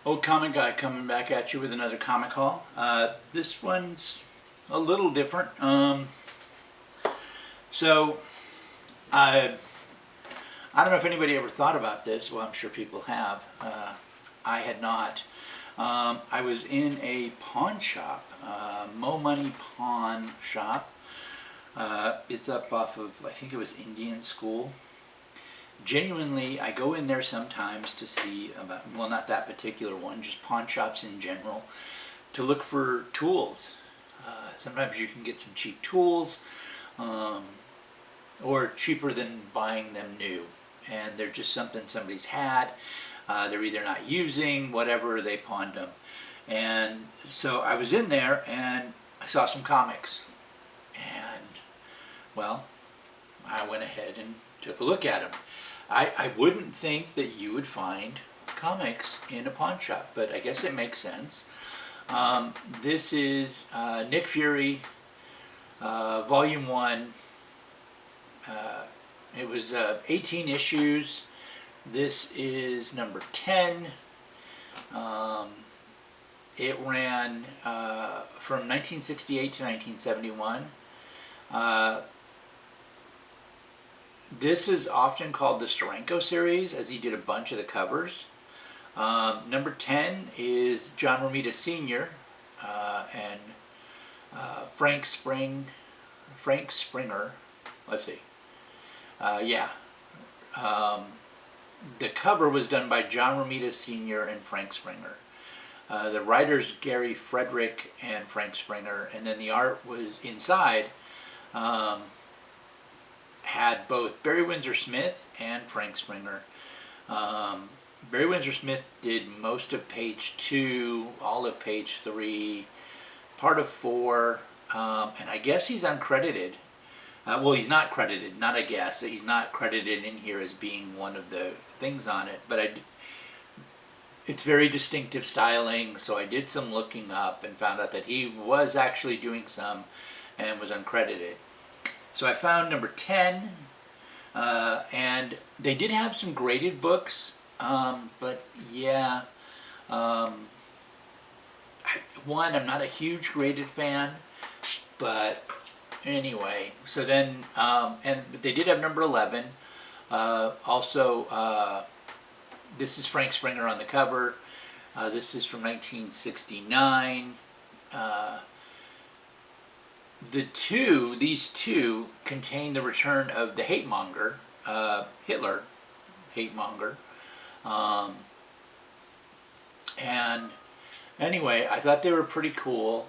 Old Comic Guy coming back at you with another comic haul. This one's a little different. So I I don't know if anybody ever thought about this. Well, I'm sure people have. I had not. I was in a pawn shop, Mo Money Pawn Shop. It's up off of, I think it was Indian School. Genuinely, I go in there sometimes to see about, well, not that particular one, just pawn shops in general, to look for tools. Sometimes you can get some cheap tools, or cheaper than buying them new. And they're just something somebody's had. They're either not using, whatever, they pawned them. And so I was in there and I saw some comics. And, well, I went ahead and took a look at them. I wouldn't think that you would find comics in a pawn shop, but I guess it makes sense. This is Nick Fury, Volume 1. It was 18 issues. This is number 10. It ran from 1968 to 1971. This is often called the Steranko series, as he did a bunch of the covers. Number 10 is John Romita Sr. And Frank Springer. Let's see. Yeah. The cover was done by John Romita Sr. and Frank Springer. The writers Gary Frederick and Frank Springer, and then the art was inside. Had both Barry Windsor Smith and Frank Springer. Barry Windsor Smith did most of page 2, all of page 3, part of 4, and I guess he's uncredited. Well, he's not credited, not I guess. He's not credited in here as being one of the things on it, but it's very distinctive styling, so I did some looking up and found out that he was actually doing some and was uncredited. So I found number 10, and they did have some graded books, but yeah, I'm not a huge graded fan, but anyway, so then, but they did have number 11. Also, this is Frank Springer on the cover. This is from 1969. These two contain the return of the hate monger, Hitler, hate monger. And anyway, I thought they were pretty cool.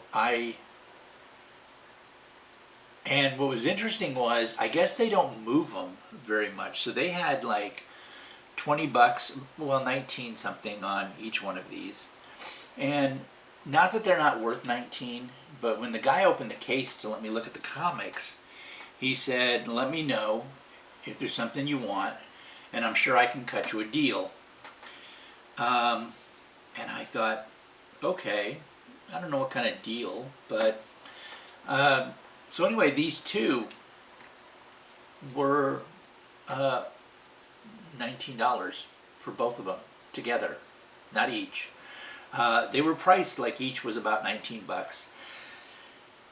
And what was interesting was, I guess they don't move them very much. So they had like 20 bucks, well, 19 something on each one of these. And not that they're not worth 19, but when the guy opened the case to let me look at the comics, he said, let me know if there's something you want, and I'm sure I can cut you a deal. And I thought, okay, I don't know what kind of deal, but so anyway, these two were $19 for both of them together, not each. They were priced like each was about 19 bucks.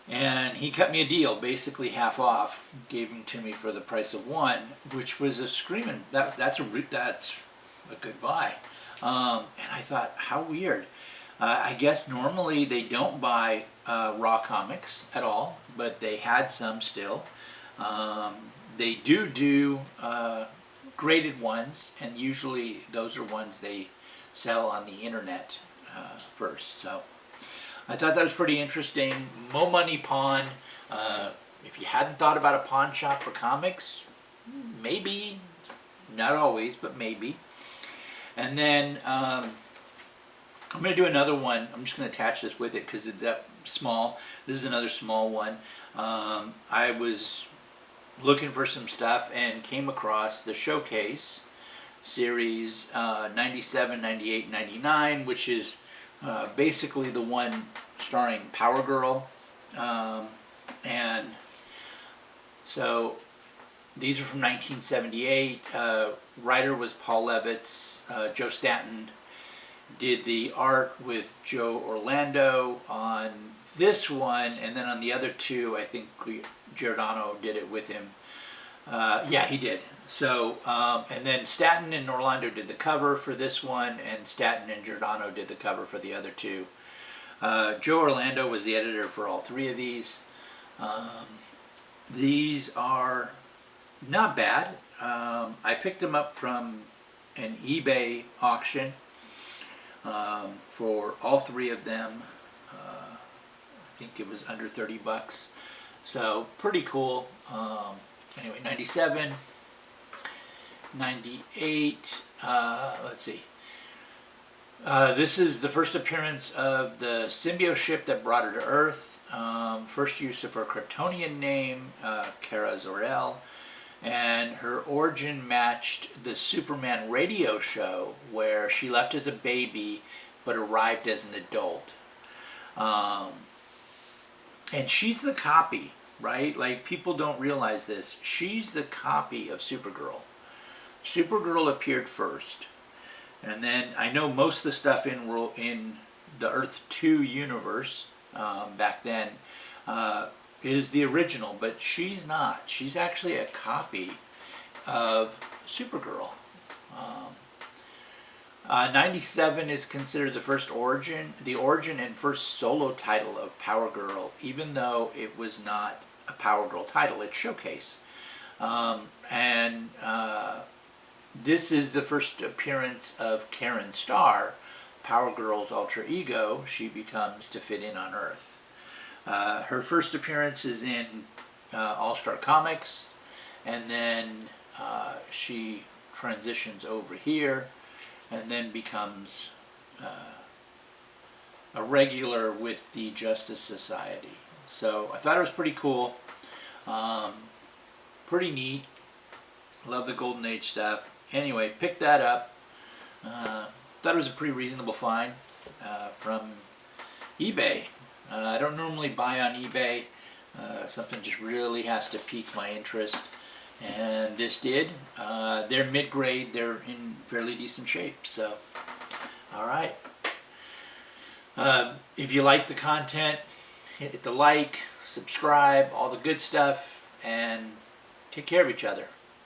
And he cut me a deal, basically half off, gave them to me for the price of one, which was a screaming, that's a good buy. And I thought, how weird. I guess normally they don't buy raw comics at all, but they had some still. They do graded ones, and usually those are ones they sell on the internet first. So I thought that was pretty interesting. Mo Money Pawn. If you hadn't thought about a pawn shop for comics, maybe, not always, but maybe. And then I'm going to do another one. I'm just going to attach this with it because it's that small. This is another small one. I was looking for some stuff and came across the Showcase series 97, 98, 99, which is basically the one starring Power Girl. And so these are from 1978. Writer was Paul Levitz. Joe Staton did the art with Joe Orlando on this one, and then on the other two, I think Giordano did it with him. Yeah, he did. So, and then Staton and Orlando did the cover for this one, and Staton and Giordano did the cover for the other two. Joe Orlando was the editor for all three of these. These are not bad. I picked them up from an eBay auction for all three of them. I think it was under 30 bucks. So pretty cool. Anyway, 97, 98, let's see. This is the first appearance of the symbiote ship that brought her to Earth. First use of her Kryptonian name, Kara Zor-El. And her origin matched the Superman radio show where she left as a baby but arrived as an adult. And she's the copy, right? Like, people don't realize this. She's the copy of Supergirl. Supergirl appeared first. And then I know most of the stuff in the Earth 2 universe back then is the original, but she's not. She's actually a copy of Supergirl. 97 is considered the origin and first solo title of Power Girl, even though it was not a Power Girl title, it's Showcase. This is the first appearance of Karen Starr, Power Girl's alter ego. She becomes to fit in on Earth. Her first appearance is in All-Star Comics, and then she transitions over here and then becomes a regular with the Justice Society. So I thought it was pretty cool, pretty neat. Love the Golden Age stuff. Anyway, picked that up. Thought it was a pretty reasonable find from eBay. I don't normally buy on eBay. Something just really has to pique my interest, and this did. They're mid-grade. They're in fairly decent shape. So, all right. If you like the content, hit the like, subscribe, all the good stuff, and take care of each other.